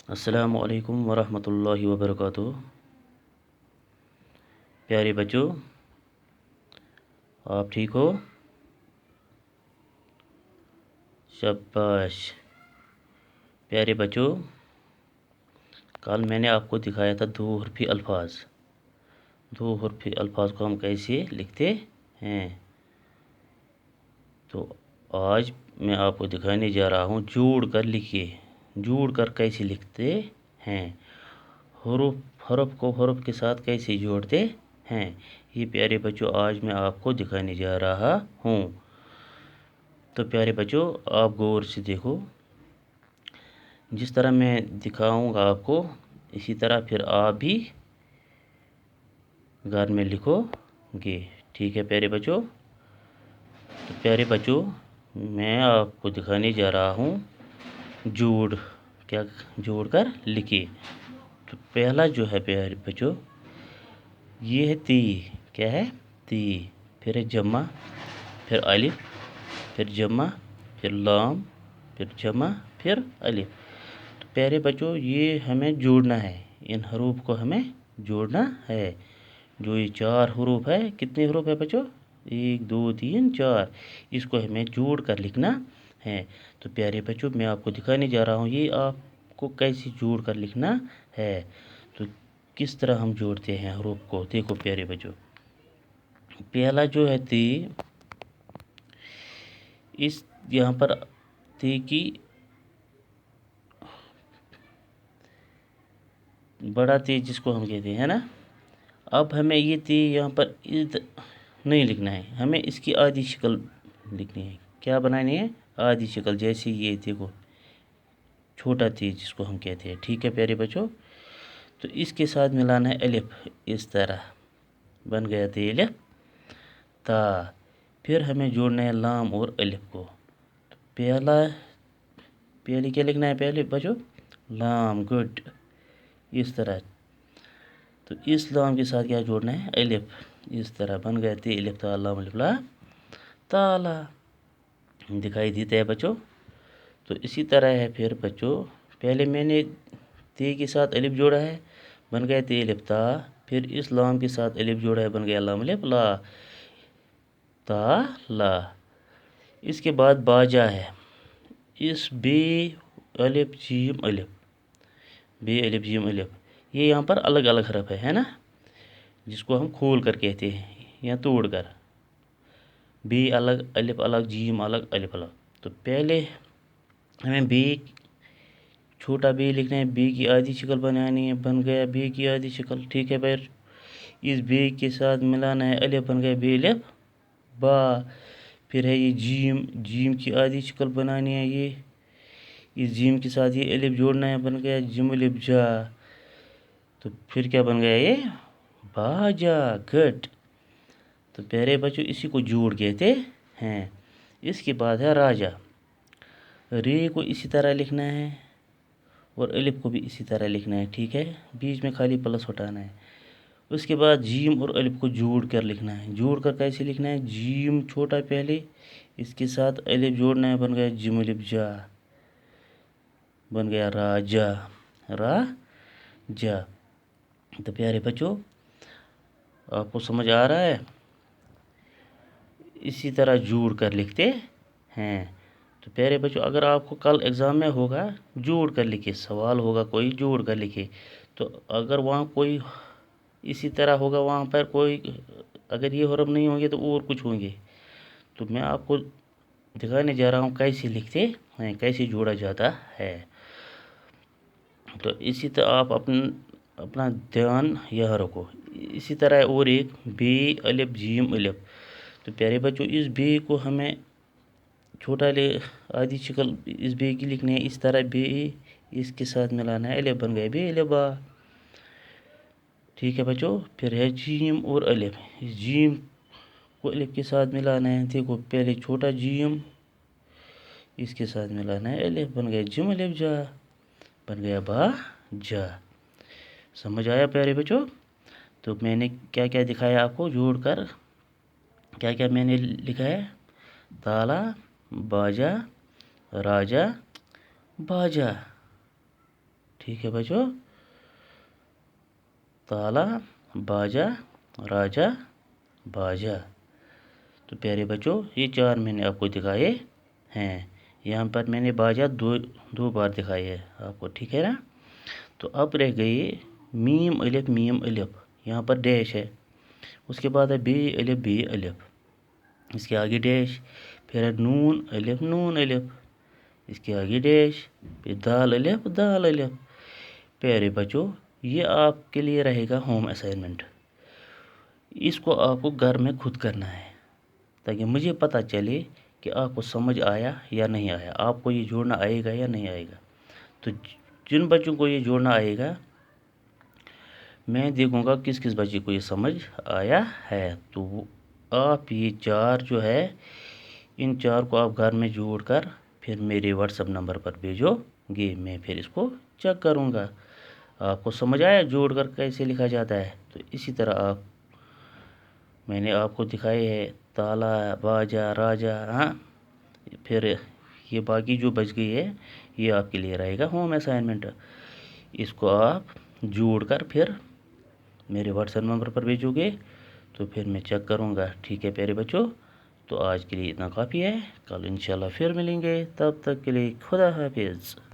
السلام علیکم ورحمۃ اللہ وبرکاتہ۔ پیارے بچوں، آپ ٹھیک ہو؟ شاباش۔ پیارے بچوں، کل میں نے آپ کو دکھایا تھا دو حرفی الفاظ۔ دو حرفی الفاظ کو ہم کیسے لکھتے ہیں، تو آج میں آپ کو دکھانے جا رہا ہوں جوڑ کر لکھیے۔ جوڑ کر کیسے لکھتے ہیں، حرف کو حرف کے ساتھ کیسے جوڑتے ہیں، یہ پیارے بچوں آج میں آپ کو دکھانے جا رہا ہوں۔ تو پیارے بچوں، آپ غور سے دیکھو، جس طرح میں دکھاؤں گا آپ کو اسی طرح پھر آپ بھی گھر میں لکھو گے، ٹھیک ہے پیارے بچوں؟ تو پیارے بچوں، میں آپ کو دکھانے جا رہا ہوں جوڑ کر لکھیے۔ تو پہلا جو ہے پیارے بچوں، یہ ہے تی۔ کیا ہے؟ تی۔ پھر ہے جمع، پھر الف، پھر جمع، پھر لام، پھر جمع، پھر الف۔ تو پیارے بچوں، یہ ہمیں جوڑنا ہے، ان حروف کو ہمیں جوڑنا ہے۔ جو یہ چار حروف ہے، کتنے حروف ہے بچوں؟ 1 2 3 4، اس کو ہمیں جوڑ کر لکھنا ہے۔ تو پیارے بچوں، میں آپ کو دکھانے جا رہا ہوں یہ آپ کو کیسے جوڑ کر لکھنا ہے۔ تو کس طرح ہم جوڑتے ہیں حروف کو، دیکھو پیارے بچوں۔ پہلا جو ہے تی، اس یہاں پر تی کی بڑا تی جس کو ہم کہتے ہیں نا، اب ہمیں یہ تی یہاں پر نہیں لکھنا ہے، ہمیں اس کی آدھی شکل لکھنی ہے۔ کیا بنانی ہے؟ آدھی شکل، جیسے یہ دیکھو چھوٹا تی جس کو ہم کہتے ہیں، ٹھیک ہے پیارے بچوں؟ تو اس کے ساتھ ملانا ہے الف، اس طرح بن گیا تی الف تا۔ پھر ہمیں جوڑنا ہے لام اور الف کو۔ تو پہلے کیا لکھنا ہے پہلے بچوں؟ لام، گڈ، اس طرح۔ تو اس لام کے ساتھ کیا جوڑنا ہے؟ الف، اس طرح بن گیا تی الف تا لام الف لا تالا۔ دکھائی دیتا ہے بچوں؟ تو اسی طرح ہے پھر بچوں، پہلے میں نے تی کے ساتھ الف جوڑا ہے، بن گیا تی الف تا، پھر اس لام کے ساتھ الف جوڑا ہے، بن گیا لام الف لا تا لا۔ اس کے بعد باجا ہے، اس بے الف جیم الف، بے الف جیم الف، یہ یہاں پر الگ الگ حرف ہے نا، جس کو ہم کھول کر کہتے ہیں یا توڑ کر۔ بے الگ، الف الگ، جیم الگ، الف الگ۔ تو پہلے ہمیں بے چھوٹا بے لکھنا ہے، بے کی آدھی شکل بنانی ہے، بن گیا بے کی آدھی شکل، ٹھیک ہے بھائی؟ اس بے کے ساتھ ملانا ہے الف، بن گیا بے الف با۔ پھر ہے یہ جیم، جیم کی آدھی شکل بنانی ہے، یہ اس جیم کے ساتھ یہ الف جوڑنا ہے، بن گیا جم الف جا۔ تو پھر کیا بن گیا؟ یہ باجا، گٹ۔ تو پیارے بچوں، اسی کو جوڑ کہتے ہیں۔ اس کے بعد ہے راجا۔ رے کو اسی طرح لکھنا ہے اور الف کو بھی اسی طرح لکھنا ہے، ٹھیک ہے؟ بیچ میں خالی پلس ہٹانا ہے۔ اس کے بعد جیم اور الف کو جوڑ کر لکھنا ہے۔ جوڑ کر کیسے لکھنا ہے؟ جیم چھوٹا پہلے، اس کے ساتھ الف جوڑنا ہے، بن گیا جم الف جا، بن گیا راجا، راجا۔ تو پیارے بچوں، آپ کو سمجھ آ رہا ہے؟ اسی طرح جوڑ کر لکھتے ہیں۔ تو پیارے بچوں، اگر آپ کو کل ایگزام میں ہوگا جوڑ کر لکھے، سوال ہوگا کوئی جوڑ کر لکھے، تو اگر وہاں کوئی اسی طرح ہوگا، وہاں پر کوئی اگر یہ حرف نہیں ہوں گے تو اور کچھ ہوں گے، تو میں آپ کو دکھانے جا رہا ہوں کیسے لکھتے ہیں، کیسے جوڑا جاتا ہے۔ تو اسی طرح آپ اپنا دھیان یہاں رکھو۔ اسی طرح اور ایک بے الف جیم الف۔ تو پیارے بچوں، اس بے کو ہمیں چھوٹا آدھی شکل اس بے کی لکھنی ہے، اس طرح بے اس کے ساتھ ملانا ہے الف، بن گیا بے الف با، ٹھیک ہے بچوں؟ پھر ہے جیم اور الف، اس جیم کو الف کے ساتھ ملانا ہے، دیکھو پہلے چھوٹا جیم، اس کے ساتھ ملانا ہے الف، بن گیا جم الف جا، بن گیا با جا۔ سمجھ آیا پیارے بچوں؟ تو میں نے کیا کیا دکھایا آپ کو جوڑ کر، کیا کیا میں نے لکھا ہے؟ تالا، باجا، راجا، باجا۔ ٹھیک ہے بچوں، تالا، باجا، راجا، باجا۔ تو پیارے بچوں یہ 4 میں نے آپ کو دکھائے ہیں، یہاں پر میں نے باجا دو بار دکھائی ہے آپ کو، ٹھیک ہے نا۔ تو اب رہ گئی میم الف میم الف، یہاں پر ڈیش ہے، اس کے بعد ہے بی الف، اس کے آگے ڈیش، پھر ہے نون الف، اس کے آگے ڈیش، پھر دال الف۔ پیارے بچوں یہ آپ کے لیے رہے گا ہوم اسائنمنٹ، اس کو آپ کو گھر میں خود کرنا ہے تاکہ مجھے پتہ چلے کہ آپ کو سمجھ آیا یا نہیں آیا، آپ کو یہ جوڑنا آئے گا یا نہیں آئے گا۔ تو جن بچوں کو یہ جوڑنا آئے گا میں دیکھوں گا کس کس بچے کو یہ سمجھ آیا ہے، تو آپ یہ 4 جو ہے ان 4 کو آپ گھر میں جوڑ کر پھر میرے واٹس ایپ نمبر پر بھیجو گے، میں پھر اس کو چیک کروں گا آپ کو سمجھ آیا جوڑ کر کیسے لکھا جاتا ہے۔ تو اسی طرح میں نے آپ کو دکھائے ہے تالا، باجا، راجا، ہاں، پھر یہ باقی جو بچ گئی ہے یہ آپ کے لیے رہے گا ہوم اسائنمنٹ، اس کو آپ جوڑ کر پھر میرے واٹس ایپ نمبر پر بھیجو گے تو پھر میں چیک کروں گا، ٹھیک ہے پیارے بچوں۔ تو آج کے لیے اتنا کافی ہے، کل انشاءاللہ پھر ملیں گے، تب تک کے لیے خدا حافظ۔